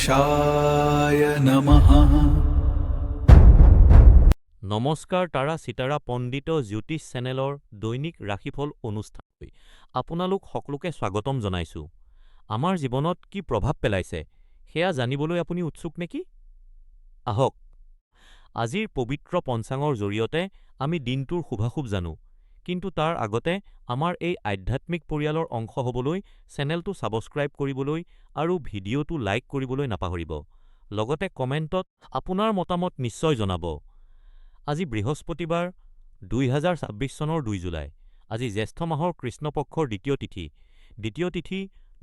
গণেশায় নমঃ। নমস্কাৰ তাৰা চিতাৰা পণ্ডিত জ্যোতিষ চেনেলৰ দৈনিক ৰাশিফল অনুষ্ঠানলৈ আপোনালোক সকলোকে স্বাগতম জনাইছো। আমাৰ জীৱনত কি প্ৰভাৱ পেলাইছে সেয়া জানিবলৈ আপুনি উৎসুক নেকি? আহক, আজিৰ পবিত্ৰ পঞ্চাঙৰ জৰিয়তে আমি দিনটোৰ শুভাশুভ জানো, কিন্তু তাৰ আগতে আমাৰ এই আধ্যাত্মিক পৰিয়ালৰ অংশ হ'বলৈ চেনেলটো ছাবস্ক্ৰাইব কৰিবলৈ আৰু ভিডিঅ'টো লাইক কৰিবলৈ নাপাহৰিব। লগতে কমেণ্টত আপোনাৰ মতামত নিশ্চয় জনাব। আজি বৃহস্পতিবাৰ ২০২৬ চনৰ ২ জুলাই। আজি জ্যেষ্ঠ মাহৰ কৃষ্ণপক্ষৰ দ্বিতীয় তিথি। দ্বিতীয় তিথি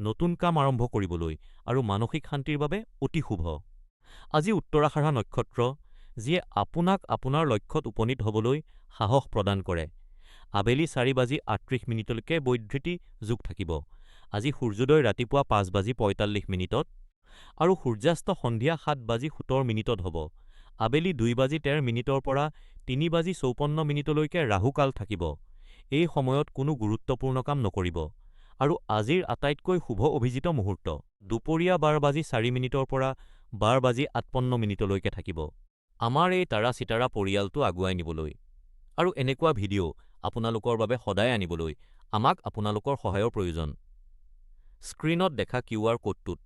নতুন কাম আৰম্ভ কৰিবলৈ আৰু মানসিক শান্তিৰ বাবে অতি শুভ। আজি উত্তৰাষাঢ়া নক্ষত্ৰ, যিয়ে আপোনাক আপোনাৰ লক্ষ্যত উপনীত হ'বলৈ সাহস প্ৰদান কৰে। আবেলি ৪:৩৮লৈকে বৈধৃতি যোগ থাকিব। আজি সূৰ্যোদয় ৰাতিপুৱা ৫:৪৫ আৰু সূৰ্যাস্ত সন্ধিয়া ৭:১৭ হ'ব। আবেলি ২:১৩ পৰা ৩:৫৪লৈকে ৰাহু কাল থাকিব। এই সময়ত কোনো গুৰুত্বপূৰ্ণ কাম নকৰিব। আৰু আজিৰ আটাইতকৈ শুভ অভিজিত মুহূৰ্ত দুপৰীয়া ১২:০৪ পৰা ১২:৫৮লৈকে থাকিব। আমাৰ এই তাৰা চিতাৰা পৰিয়ালটো আগুৱাই নিবলৈ আৰু এনেকুৱা ভিডিঅ' আপোনালোকৰ বাবে সদায় আনিবলৈ আমাক আপোনালোকৰ সহায়ৰ প্ৰয়োজন। স্ক্ৰীনত দেখা QR কোডটোত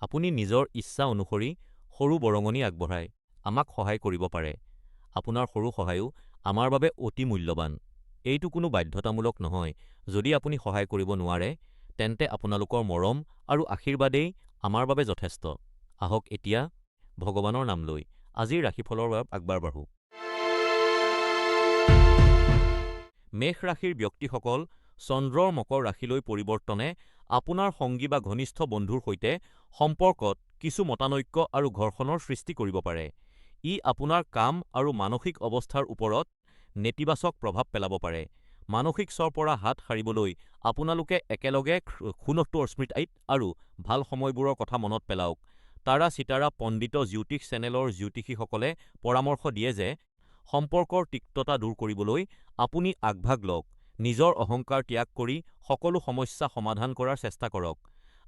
আপুনি নিজৰ ইচ্ছা অনুসৰি সৰু বৰঙণি আগবঢ়াই আমাক সহায় কৰিব পাৰে। আপোনাৰ সৰু সহায়ো আমাৰ বাবে অতি মূল্যৱান। এইটো কোনো বাধ্যতামূলক নহয়। যদি আপুনি সহায় কৰিব নোৱাৰে, তেন্তে আপোনালোকৰ মৰম আৰু আশীৰ্বাদেই আমাৰ বাবে যথেষ্ট। আহক এতিয়া ভগৱানৰ নাম লৈ আজিৰ ৰাশিফলৰ বাবে আগবাঢ়ো। মেষ ৰাশিৰ ব্যক্তিসকল, চন্দ্ৰৰ মকৰ ৰাশিলৈ পৰিৱৰ্তনে আপোনাৰ সংগী বা ঘনিষ্ঠ বন্ধুৰ সৈতে সম্পৰ্কত কিছু মতানৈক্য আৰু ঘৰ্ষণৰ সৃষ্টি কৰিব পাৰে। ই আপোনাৰ কাম আৰু মানসিক অৱস্থাৰ ওপৰত নেতিবাচক প্ৰভাৱ পেলাব পাৰে। মানসিক চাপৰ পৰা হাত সাৰিবলৈ আপোনালোকে একেলগে সুন্দৰ স্মৃতি আৰু ভাল সময়বোৰৰ কথা মনত পেলাওক। তাৰা চিতাৰা পণ্ডিত জ্যোতিষ চেনেলৰ জ্যোতিষীসকলে পৰামৰ্শ দিয়ে যে সম্পৰ্কৰ তিক্ততা দূৰ কৰিবলৈ আপুনি আগভাগ লওক। নিজৰ অহংকাৰ ত্যাগ কৰি সকলো সমস্যা সমাধান কৰাৰ চেষ্টা কৰক।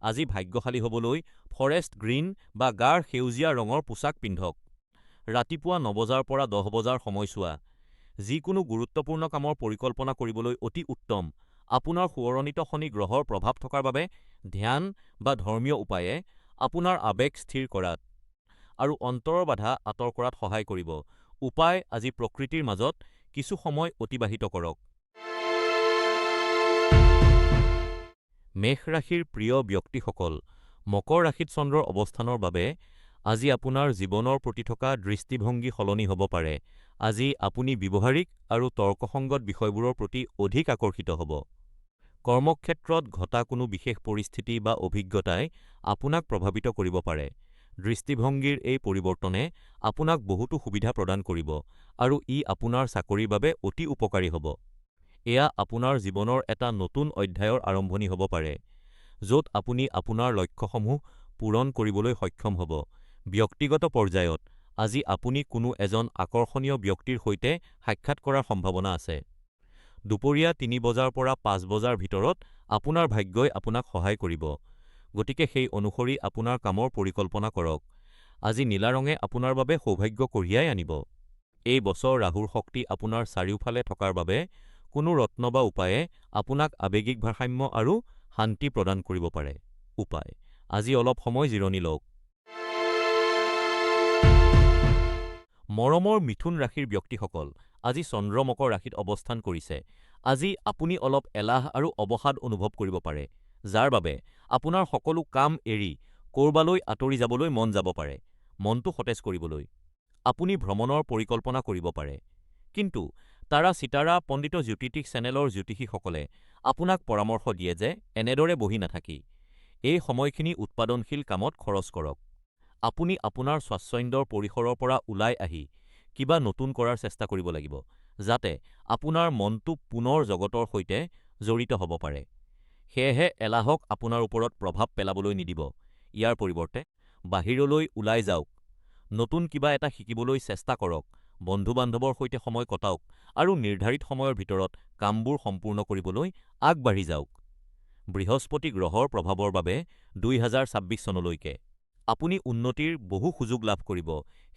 আজি ভাগ্যশালী হ'বলৈ ফৰেষ্ট গ্ৰীণ বা গাঢ় সেউজীয়া ৰঙৰ পোছাক পিন্ধক। ৰাতিপুৱা ৯:০০ পৰা ১০:০০ সময়ছোৱা যিকোনো গুৰুত্বপূৰ্ণ কামৰ পৰিকল্পনা কৰিবলৈ অতি উত্তম। আপোনাৰ সোঁৱৰণিত শনি গ্ৰহৰ প্ৰভাৱ থকাৰ বাবে ধ্যান বা ধৰ্মীয় উপায়ে আপোনাৰ আৱেগ স্থিৰ কৰাত আৰু অন্তৰৰ বাধা আঁতৰ কৰাত সহায় কৰিব। উপায়: আজি প্ৰকৃতিৰ মাজত কিছু সময় অতিবাহিত কৰক। মেষ ৰাশিৰ প্ৰিয় ব্যক্তিসকল, মকৰ ৰাশিত চন্দ্ৰৰ অৱস্থানৰ বাবে আজি আপোনাৰ জীৱনৰ প্ৰতি থকা দৃষ্টিভংগী সলনি হ'ব পাৰে। আজি আপুনি ব্যৱহাৰিক আৰু তৰ্কসংগত বিষয়বোৰৰ প্ৰতি অধিক আকৰ্ষিত হ'ব। কৰ্মক্ষেত্ৰত ঘটা কোনো বিশেষ পৰিস্থিতি বা অভিজ্ঞতাই আপোনাক প্ৰভাৱিত কৰিব পাৰে। দৃষ্টিভংগীৰ এই পৰিৱৰ্তনে আপোনাক বহুতো সুবিধা প্ৰদান কৰিব আৰু ই আপোনাৰ চাকৰিৰ বাবে অতি উপকাৰী হ'ব। এয়া আপোনাৰ জীৱনৰ এটা নতুন অধ্যায়ৰ আৰম্ভণি হ'ব পাৰে, য'ত আপুনি আপোনাৰ লক্ষ্যসমূহ পূৰণ কৰিবলৈ সক্ষম হ'ব। ব্যক্তিগত পৰ্যায়ত আজি আপুনি কোনো এজন আকৰ্ষণীয় ব্যক্তিৰ সৈতে সাক্ষাৎ কৰাৰ সম্ভাৱনা আছে। দুপৰীয়া ৩:০০ পৰা ৫:০০ ভিতৰত আপোনাৰ ভাগ্যই আপোনাক সহায় কৰিব, গতিকে সেই অনুসৰি আপোনাৰ কামৰ পৰিকল্পনা কৰক। আজি নীলা ৰঙে আপোনাৰ বাবে সৌভাগ্য কঢ়িয়াই আনিব। এই বছৰ ৰাহুৰ শক্তি আপোনাৰ চাৰিওফালে থকাৰ বাবে কোনো ৰত্ন বা উপায়ে আপোনাক আৱেগিক ভাৰসাম্য আৰু শান্তি প্ৰদান কৰিব পাৰে। উপায়: আজি অলপ সময় জিৰণি লওক। মৰমৰ মিথুন ৰাশিৰ ব্যক্তিসকল, আজি চন্দ্ৰ মকৰ ৰাশিত অৱস্থান কৰিছে। আজি আপুনি অলপ এলাহ আৰু অৱসাদ অনুভৱ কৰিব পাৰে, যাৰ বাবে আপোনাৰ সকলো কাম এৰি ক'ৰবালৈ আঁতৰি যাবলৈ মন যাব পাৰে। মনটো সতেজ কৰিবলৈ আপুনি ভ্ৰমণৰ পৰিকল্পনা কৰিব পাৰে। কিন্তু তাৰা চিতাৰা পণ্ডিত জ্যোতিষ চেনেলৰ জ্যোতিষীসকলে আপোনাক পৰামৰ্শ দিয়ে যে এনেদৰে বহি নাথাকি এই সময়খিনি উৎপাদনশীল কামত খৰচ কৰক। আপুনি আপোনাৰ স্বাচ্ছন্দ্যৰ পৰিসৰৰ পৰা ওলাই আহি কিবা নতুন কৰাৰ চেষ্টা কৰিব লাগিব, যাতে আপোনাৰ মনটো পুনৰ জগতৰ সৈতে জড়িত হ'ব পাৰে। সেয়েহে এলাহক আপোনাৰ ওপৰত প্ৰভাৱ পেলাবলৈ নিদিব। ইয়াৰ পৰিৱৰ্তে বাহিৰলৈ ওলাই যাওক, নতুন কিবা এটা শিকিবলৈ চেষ্টা কৰক, বন্ধু-বান্ধৱৰ সৈতে সময় কটাওক আৰু নিৰ্ধাৰিত সময়ৰ ভিতৰত কামবোৰ সম্পূৰ্ণ কৰিবলৈ আগবাঢ়ি যাওক। বৃহস্পতি গ্ৰহৰ প্ৰভাৱৰ বাবে ২০২৬ চনলৈকে আপুনি উন্নতিৰ বহু সুযোগ লাভ কৰিব,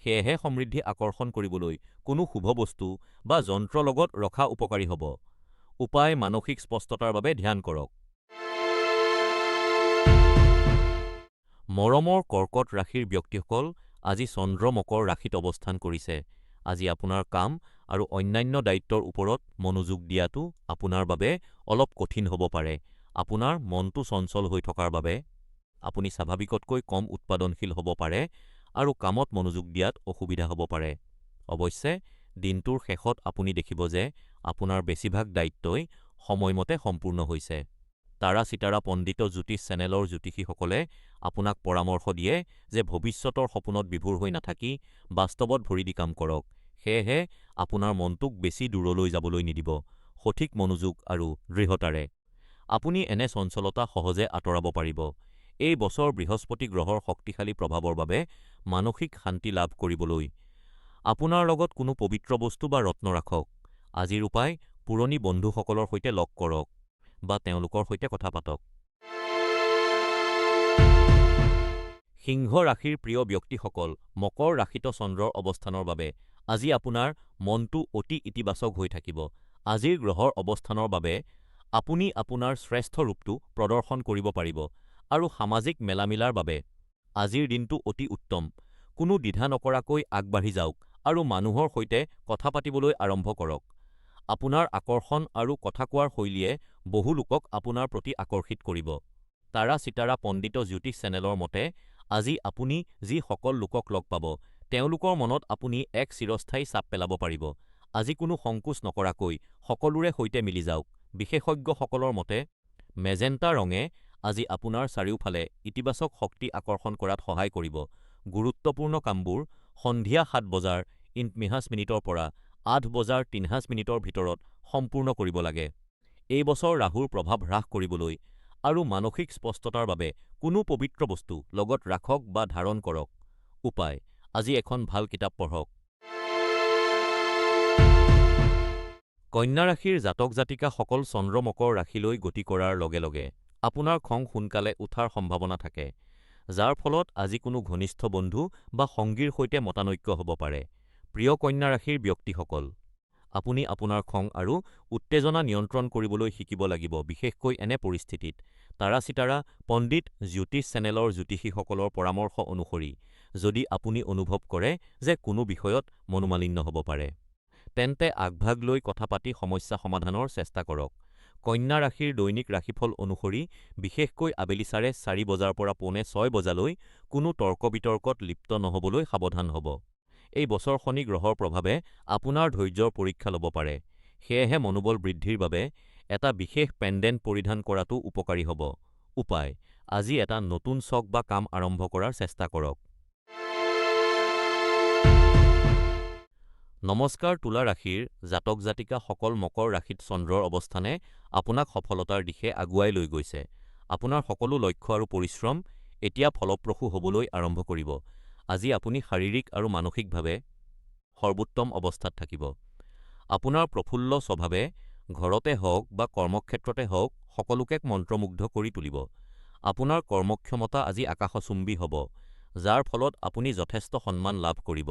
সেয়েহে সমৃদ্ধি আকৰ্ষণ কৰিবলৈ কোনো শুভ বস্তু বা যন্ত্ৰ লগত ৰখা উপকাৰী হ'ব। উপায় মানসিক স্পষ্টতাৰ বাবে ধ্যান কৰক। মৰমৰ কৰ্কট ৰাশিৰ ব্যক্তিসকল আজি চন্দ্ৰ মকৰ ৰাশিত অৱস্থান কৰিছে। আজি আপোনাৰ কাম আৰু অন্যান্য দায়িত্বৰ ওপৰত মনোযোগ দিয়াটো আপোনাৰ বাবে অলপ কঠিন হ'ব পাৰে। আপোনাৰ মনটো চঞ্চল হৈ থকাৰ বাবে আপুনি স্বাভাৱিকতকৈ কম উৎপাদনশীল হ'ব পাৰে আৰু কামত মনোযোগ দিয়াত অসুবিধা হ'ব পাৰে। অৱশ্যে, দিনটোৰ শেষত আপুনি দেখিব যে আপোনাৰ বেছিভাগ দায়িত্বই সময়মতে সম্পূৰ্ণ হৈছে। তাৰা চিতাৰা পণ্ডিত জ্যোতিষ চেনেলৰ জ্যোতিষীসকলে আপোনাক পৰামৰ্শ দিয়ে যে ভৱিষ্যতৰ সপোনত বিভোৰ হৈ নাথাকি বাস্তৱত ভৰি দি কাম কৰক। সেয়েহে আপোনাৰ মনটোক বেছি দূৰলৈ যাবলৈ নিদিব। সঠিক মনোযোগ আৰু দৃঢ়তাৰে আপুনি এনে চঞ্চলতা সহজে আঁতৰাব পাৰিব। এই বছৰ বৃহস্পতি গ্ৰহৰ শক্তিশালী প্ৰভাৱৰ বাবে মানসিক শান্তি লাভ কৰিবলৈ আপোনাৰ লগত কোনো পবিত্ৰ বস্তু বা ৰত্ন ৰাখক। আজিৰ উপায় পুৰণি বন্ধুসকলৰ সৈতে লগ কৰক বা তেওঁলোকৰ সৈতে কথা পাতক। সিংহ ৰাশিৰ প্ৰিয় ব্যক্তিসকল মকৰ ৰাশিত চন্দ্ৰৰ অৱস্থানৰ বাবে আজি আপোনাৰ মনটো অতি ইতিবাচক হৈ থাকিব। আজিৰ গ্ৰহৰ অৱস্থানৰ বাবে আপুনি আপোনাৰ শ্ৰেষ্ঠ ৰূপটো প্ৰদৰ্শন কৰিব পাৰিব আৰু সামাজিক মেলামিলাৰ বাবে আজিৰ দিনটো অতি উত্তম। কোনো দ্বিধা নকৰাকৈ আগবাঢ়ি যাওক আৰু মানুহৰ সৈতে কথা পাতিবলৈ আৰম্ভ কৰক। আপোনাৰ আকৰ্ষণ আৰু কথা কোৱাৰ শৈলীয়ে বহু লোকক আপোনাৰ প্ৰতি আকৰ্ষিত কৰিব। তাৰা চিতাৰা পণ্ডিত জ্যোতিষ চেনেলৰ মতে আজি আপুনি যি সকল লোকক লগ পাব, তেওঁলোকৰ মনত আপুনি এক চিৰস্থায়ী ছাপ পেলাব পাৰিব। আজি কোনো সংকোচ নকৰাকৈ সকলোৰে সৈতে মিলি যাওক। বিশেষজ্ঞসকলৰ মতে মেজেণ্টা ৰঙে আজি আপোনাৰ চাৰিওফালে ইতিবাচক শক্তি আকৰ্ষণ কৰাত সহায় কৰিব। গুৰুত্বপূৰ্ণ কামবোৰ সন্ধিয়া ৭ বজাৰ ৫০ মিনিটৰ পৰা ৮ বজাৰ ৩০ মিনিটৰ ভিতৰত সম্পূৰ্ণ কৰিব লাগে। এই বছৰ ৰাহুৰ প্ৰভাৱ হ্ৰাস কৰিবলৈ আৰু মানসিক স্পষ্টতাৰ বাবে কোনো পবিত্ৰ বস্তু লগত ৰাখক বা ধাৰণ কৰক। উপায় আজি এখন ভাল কিতাপ পঢ়ক। কন্যা ৰাশিৰ জাতক জাতিকাসকল চন্দ্ৰ মকৰ ৰাশিলৈ গতি কৰাৰ লগে লগে আপোনাৰ খং সোনকালে উঠাৰ সম্ভাৱনা থাকে, যাৰ ফলত আজি কোনো ঘনিষ্ঠ বন্ধু বা সঙ্গীৰ সৈতে মতানৈক্য হ'ব পাৰে। প্ৰিয় কন্যা ৰাশিৰ ব্যক্তিসকল আপুনি আপোনাৰ খং আৰু উত্তেজনা নিয়ন্ত্ৰণ কৰিবলৈ শিকিব লাগিব, বিশেষকৈ এনে পৰিস্থিতিত। তাৰা চিতাৰা পণ্ডিত জ্যোতিষ চেনেলৰ জ্যোতিষীসকলৰ পৰামৰ্শ অনুসৰি যদি আপুনি অনুভৱ কৰে যে কোনো বিষয়ত মনোমালিন্য হ'ব পাৰে, তেন্তে আগভাগ লৈ কথা পাতি সমস্যা সমাধানৰ চেষ্টা কৰক। কন্যা ৰাশিৰ দৈনিক ৰাশিফল অনুসৰি বিশেষকৈ আবেলি ৪:৩০ বজাৰ পৰা ৫:৩০ বজালৈ কোনো তৰ্ক-বিতৰ্কত লিপ্ত নহ'বলৈ সাৱধান হ'ব। এই বছৰ শনি গ্ৰহৰ প্ৰভাৱে আপোনাৰ ধৈৰ্য্যৰ পৰীক্ষা ল'ব পাৰে, সেয়েহে মনোবল বৃদ্ধিৰ বাবে এটা বিশেষ পেণ্ডেণ্ট পৰিধান কৰাটো উপকাৰী হ'ব। উপায় আজি এটা নতুন চখ বা কাম আৰম্ভ কৰাৰ চেষ্টা কৰক। নমস্কাৰ তুলা ৰাশিৰ জাতক জাতিকাসকল মকৰ ৰাশিত চন্দ্ৰৰ অৱস্থানে আপোনাক সফলতাৰ দিশে আগুৱাই লৈ গৈছে। আপোনাৰ সকলো লক্ষ্য আৰু পৰিশ্ৰম এতিয়া ফলপ্ৰসূ হ'বলৈ আৰম্ভ কৰিব। আজি আপুনি শাৰীৰিক আৰু মানসিকভাৱে সৰ্বোত্তম অৱস্থাত থাকিব। আপোনাৰ প্ৰফুল্ল স্বভাৱে ঘৰতে হওক বা কৰ্মক্ষেত্ৰতে হওক সকলোকে মন্ত্ৰমুগ্ধ কৰি তুলিব। আপোনাৰ কৰ্মক্ষমতা আজি আকাশচুম্বী হ'ব, যাৰ ফলত আপুনি যথেষ্ট সন্মান লাভ কৰিব।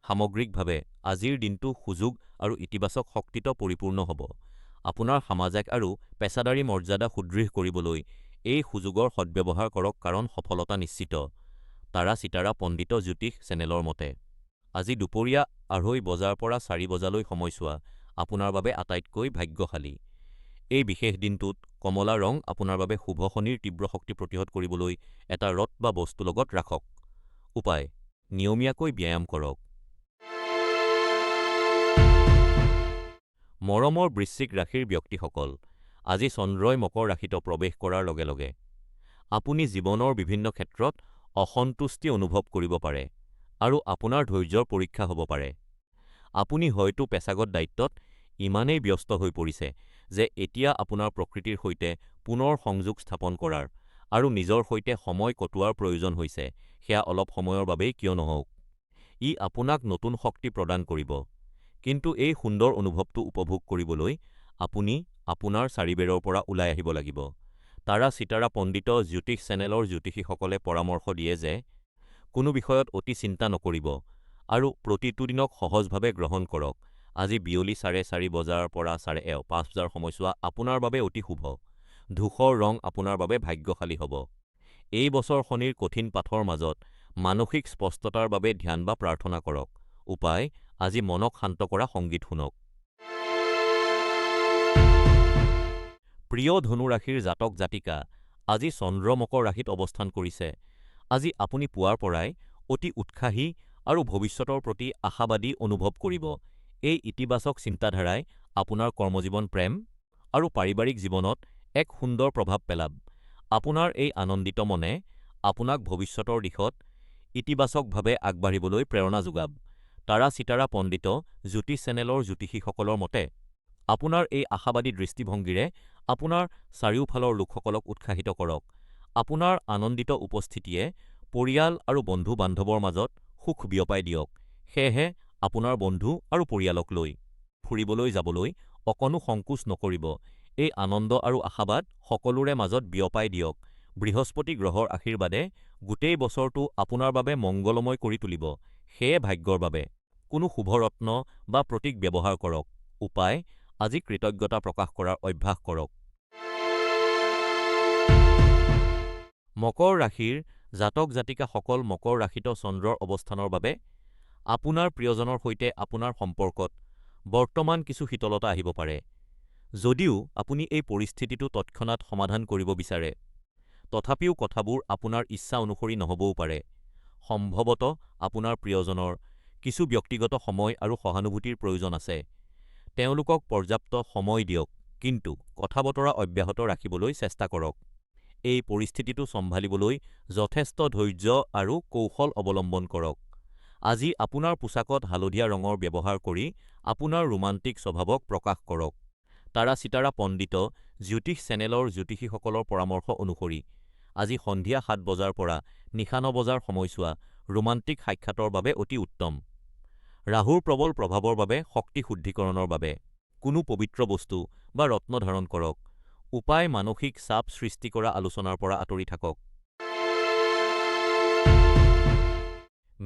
সামগ্ৰিকভাৱে আজিৰ দিনটো সুযোগ আৰু ইতিবাচক শক্তিত পৰিপূৰ্ণ হ'ব। আপোনাৰ সামাজিক আৰু পেছাদাৰী মৰ্যাদা সুদৃঢ় কৰিবলৈ এই সুযোগৰ সদ্ব্যৱহাৰ কৰক কাৰণ সফলতা নিশ্চিত। তাৰা চিতাৰা পণ্ডিত জ্যোতিষ চেনেলৰ মতে আজি দুপৰীয়া ২:৩০ বজাৰ পৰা ৪ বজালৈ সময়ছোৱা আপোনাৰ বাবে আটাইতকৈ ভাগ্যশালী। এই বিশেষ দিনটোত কমলা ৰং আপোনাৰ বাবে শুভ শনিৰ তীব্ৰ শক্তি প্ৰতিহত কৰিবলৈ এটা ৰথ বা বস্তু লগত ৰাখক। উপায় নিয়মীয়াকৈ ব্যায়াম কৰক। মৰমৰ বৃশ্চিক ৰাশিৰ ব্যক্তিসকল আজি চন্দ্ৰই মকৰ ৰাশিত প্ৰৱেশ কৰাৰ লগে লগে আপুনি জীৱনৰ বিভিন্ন ক্ষেত্ৰত অসন্তুষ্টি অনুভৱ কৰিব পাৰে আৰু আপোনাৰ ধৈৰ্য্যৰ পৰীক্ষা হ'ব পাৰে। আপুনি হয়তো পেছাগত দায়িত্বত ইমানেই ব্যস্ত হৈ পৰিছে যে এতিয়া আপোনাৰ প্ৰকৃতিৰ সৈতে পুনৰ সংযোগ স্থাপন কৰাৰ আৰু নিজৰ সৈতে সময় কটোৱাৰ প্ৰয়োজন হৈছে, সেয়া অলপ সময়ৰ বাবেই কিয় নহওক। ই আপোনাক নতুন শক্তি প্ৰদান কৰিব, কিন্তু এই সুন্দৰ অনুভৱটো উপভোগ কৰিবলৈ আপুনি আপোনাৰ চাৰিবেৰৰ পৰা ওলাই আহিব লাগিব। তাৰা চিতাৰা পণ্ডিত জ্যোতিষ চেনেলৰ জ্যোতিষীসকলে পৰামৰ্শ দিয়ে যে কোনো বিষয়ত অতি চিন্তা নকৰিব আৰু প্ৰতিটো দিনক সহজভাৱে গ্ৰহণ কৰক। আজি বিয়লি 4:30 বজাৰ পৰা 5:30 বজাৰ সময়ছোৱা আপোনাৰ বাবে অতি শুভ। ধূসৰ ৰং আপোনাৰ বাবে ভাগ্যশালী হ'ব। এই বছৰ শনিৰ কঠিন পাঠৰ মাজত মানসিক স্পষ্টতাৰ বাবে ধ্যান বা প্ৰাৰ্থনা কৰক। উপায়: আজি মনক শান্ত কৰা সংগীত শুনক। প্ৰিয় ধনু ৰাশিৰ জাতক জাতিকা, আজি চন্দ্ৰ মকৰ ৰাশিত অৱস্থান কৰিছে। আজি আপুনি পুৱাৰ পৰাই অতি উৎসাহী আৰু ভৱিষ্যতৰ প্ৰতি আশাবাদী অনুভৱ কৰিব। এই ইতিবাচক চিন্তাধাৰাই আপোনাৰ কৰ্মজীৱন, প্ৰেম আৰু পাৰিবাৰিক জীৱনত এক সুন্দৰ প্ৰভাৱ পেলাব। আপোনাৰ এই আনন্দিত মনে আপোনাক ভৱিষ্যতৰ দিশত ইতিবাচকভাৱে আগবাঢ়িবলৈ প্ৰেৰণা যোগাব। তাৰা চিতাৰা পণ্ডিত জ্যোতিষ চেনেলৰ জ্যোতিষীসকলৰ মতে, আপোনাৰ এই আশাবাদী দৃষ্টিভংগীৰে আপোনাৰ চাৰিওফালৰ লোকসকলক উৎসাহিত কৰক। আপোনাৰ আনন্দিত উপস্থিতিয়ে পৰিয়াল আৰু বন্ধু-বান্ধৱৰ মাজত সুখ বিয়পাই দিয়ক। সেয়েহে আপোনাৰ বন্ধু আৰু পৰিয়ালক লৈ ফুৰিবলৈ যাবলৈ অকণো সংকোচ নকৰিব। এই আনন্দ আৰু আশাবাদ সকলোৰে মাজত বিয়পাই দিয়ক। বৃহস্পতি গ্ৰহৰ আশীৰ্বাদে গোটেই বছৰটো আপোনাৰ বাবে মংগলময় কৰি তুলিব। সেয়ে ভাগ্যৰ বাবে কোনো শুভৰত্ন বা প্ৰতীক ব্যৱহাৰ কৰক। উপায়: আজি কৃতজ্ঞতা প্ৰকাশ কৰাৰ অভ্যাস কৰক। মকৰ ৰাশিৰ জাতক জাতিকাসকল, মকৰ ৰাশিত চন্দ্ৰৰ অৱস্থানৰ বাবে আপোনাৰ প্ৰিয়জনৰ সৈতে আপোনাৰ সম্পৰ্কত বৰ্তমান কিছু শীতলতা আহিব পাৰে। যদিও আপুনি এই পৰিস্থিতিটো তৎক্ষণাত সমাধান কৰিব বিচাৰে, তথাপিও কথাবোৰ আপোনাৰ ইচ্ছা অনুসৰি নহ'বও পাৰে। সম্ভৱতঃ আপোনাৰ প্ৰিয়জনৰ কিছু ব্যক্তিগত সময় আৰু সহানুভূতিৰ প্ৰয়োজন আছে। তেওঁলোকক পৰ্যাপ্ত সময় দিয়ক, কিন্তু কথা-বতৰা অব্যাহত ৰাখিবলৈ চেষ্টা কৰক। এই পৰিস্থিতিটো চম্ভালিবলৈ যথেষ্ট ধৈৰ্য আৰু কৌশল অৱলম্বন কৰক। আজি আপোনাৰ পোছাকত হালধীয়া ৰঙৰ ব্যৱহাৰ কৰি আপোনাৰ ৰোমান্টিক স্বভাৱক প্ৰকাশ কৰক। তাৰা চিতাৰা পণ্ডিত জ্যোতিষ চেনেলৰ জ্যোতিষীসকলৰ পৰামৰ্শ অনুসৰি আজি সন্ধিয়া 7 বজাৰ পৰা নিশা 9 বজাৰ সময়ছোৱা ৰোমান্টিক সাক্ষাতৰ বাবে অতি উত্তম। ৰাহুৰ প্ৰবল প্ৰভাৱৰ বাবে শক্তি শুদ্ধিকৰণৰ বাবে কোনো পবিত্ৰ বস্তু বা ৰত্ন ধাৰণ কৰক। উপায়: মানসিক চাপ সৃষ্টি কৰা আলোচনাৰ পৰা আঁতৰি থাকক।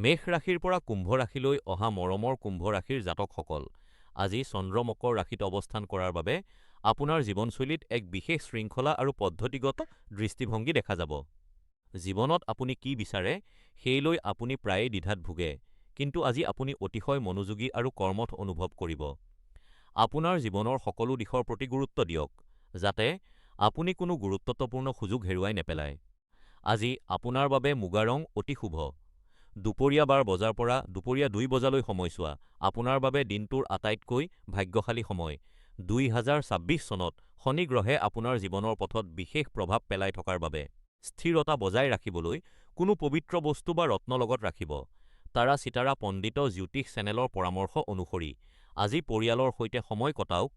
মেষ ৰাশিৰ পৰা কুম্ভ ৰাশিলৈ অহা মৰমৰ কুম্ভ ৰাশিৰ জাতকসকল, আজি চন্দ্ৰ মকৰ ৰাশিত অৱস্থান কৰাৰ বাবে আপোনাৰ জীৱনশৈলীত এক বিশেষ শৃংখলা আৰু পদ্ধতিগত দৃষ্টিভংগী দেখা যাব। জীৱনত আপুনি কি বিচাৰে সেই লৈ আপুনি প্ৰায়েই দ্বিধাত ভোগে, কিন্তু আজি আপুনি অতিশয় মনোযোগী আৰু কৰ্মঠ অনুভৱ কৰিব। আপোনাৰ জীৱনৰ সকলো দিশৰ প্ৰতি গুৰুত্ব দিয়ক, যাতে আপুনি কোনো গুৰুত্বপূৰ্ণ সুযোগ হেৰুৱাই নেপেলায়। আজি আপোনাৰ বাবে মুগা ৰং অতি শুভ। দুপৰীয়া 12 বজাৰ পৰা দুপৰীয়া 2 বজালৈ সময়ছোৱা আপোনাৰ বাবে দিনটোৰ আটাইতকৈ ভাগ্যশালী সময়। 2026 চনত শনি গ্ৰহে আপোনাৰ জীৱনৰ পথত বিশেষ প্ৰভাৱ পেলাই থকাৰ বাবে স্থিৰতা বজাই ৰাখিবলৈ কোনো পবিত্ৰ বস্তু বা ৰত্ন লগত ৰাখিব। তাৰা চিতাৰা পণ্ডিত জ্যোতিষ চেনেলৰ পৰামৰ্শ অনুসৰি আজি পৰিয়ালৰ সৈতে সময় কটাওক।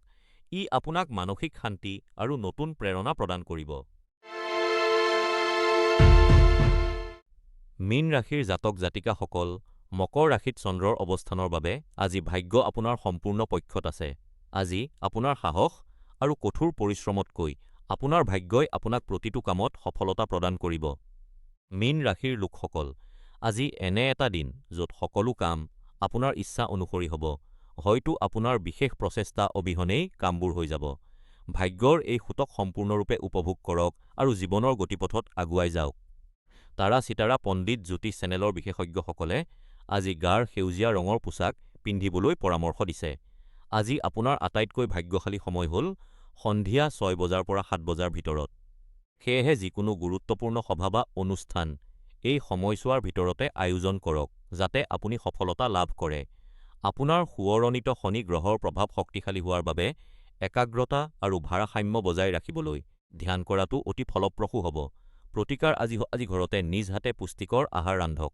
ই আপোনাক মানসিক শান্তি আৰু নতুন প্ৰেৰণা প্ৰদান কৰিব। মীন ৰাশিৰ জাতক জাতিকাসকল, মকৰ ৰাশিত চন্দ্ৰৰ অৱস্থানৰ বাবে আজি ভাগ্য আপোনাৰ সম্পূৰ্ণ পক্ষত আছে। আজি আপোনাৰ সাহস আৰু কঠোৰ পৰিশ্ৰমতকৈ আপোনাৰ ভাগ্যই আপোনাক প্ৰতিটো কামত সফলতা প্ৰদান কৰিব। মীন ৰাশিৰ লোকসকল, আজি এনে এটা দিন য'ত সকলো কাম আপোনাৰ ইচ্ছা অনুসৰি হ'ব। হয়তো আপোনাৰ বিশেষ প্ৰচেষ্টা অবিহনেই কামবোৰ হৈ যাব। ভাগ্যৰ এই সুতক সম্পূৰ্ণৰূপে উপভোগ কৰক আৰু জীৱনৰ গতিপথত আগুৱাই যাওক। তাৰা চিতাৰা পণ্ডিত জ্যোতিষ চেনেলৰ বিশেষজ্ঞসকলে আজি গাঢ় সেউজীয়া ৰঙৰ পোছাক পিন্ধিবলৈ পৰামৰ্শ দিছে। আজি আপোনাৰ আটাইতকৈ ভাগ্যশালী সময় হ'ল সন্ধিয়া 6 বজাৰ পৰা 7 বজাৰ ভিতৰত। সেয়েহে যিকোনো গুৰুত্বপূৰ্ণ সভা বা অনুষ্ঠান এই সময়ছোৱাৰ ভিতৰতে আয়োজন কৰক, যাতে আপুনি সফলতা লাভ কৰে। আপোনাৰ সোঁৱৰণিত শনি গ্ৰহৰ প্ৰভাৱ শক্তিশালী হোৱাৰ বাবে একাগ্ৰতা আৰু ভাৰসাম্য বজাই ৰাখিবলৈ ধ্যান কৰাটো অতি ফলপ্ৰসূ হ'ব। প্ৰতিকাৰ: আজি ঘৰতে নিজ হাতে পুষ্টিকৰ আহাৰ ৰান্ধক।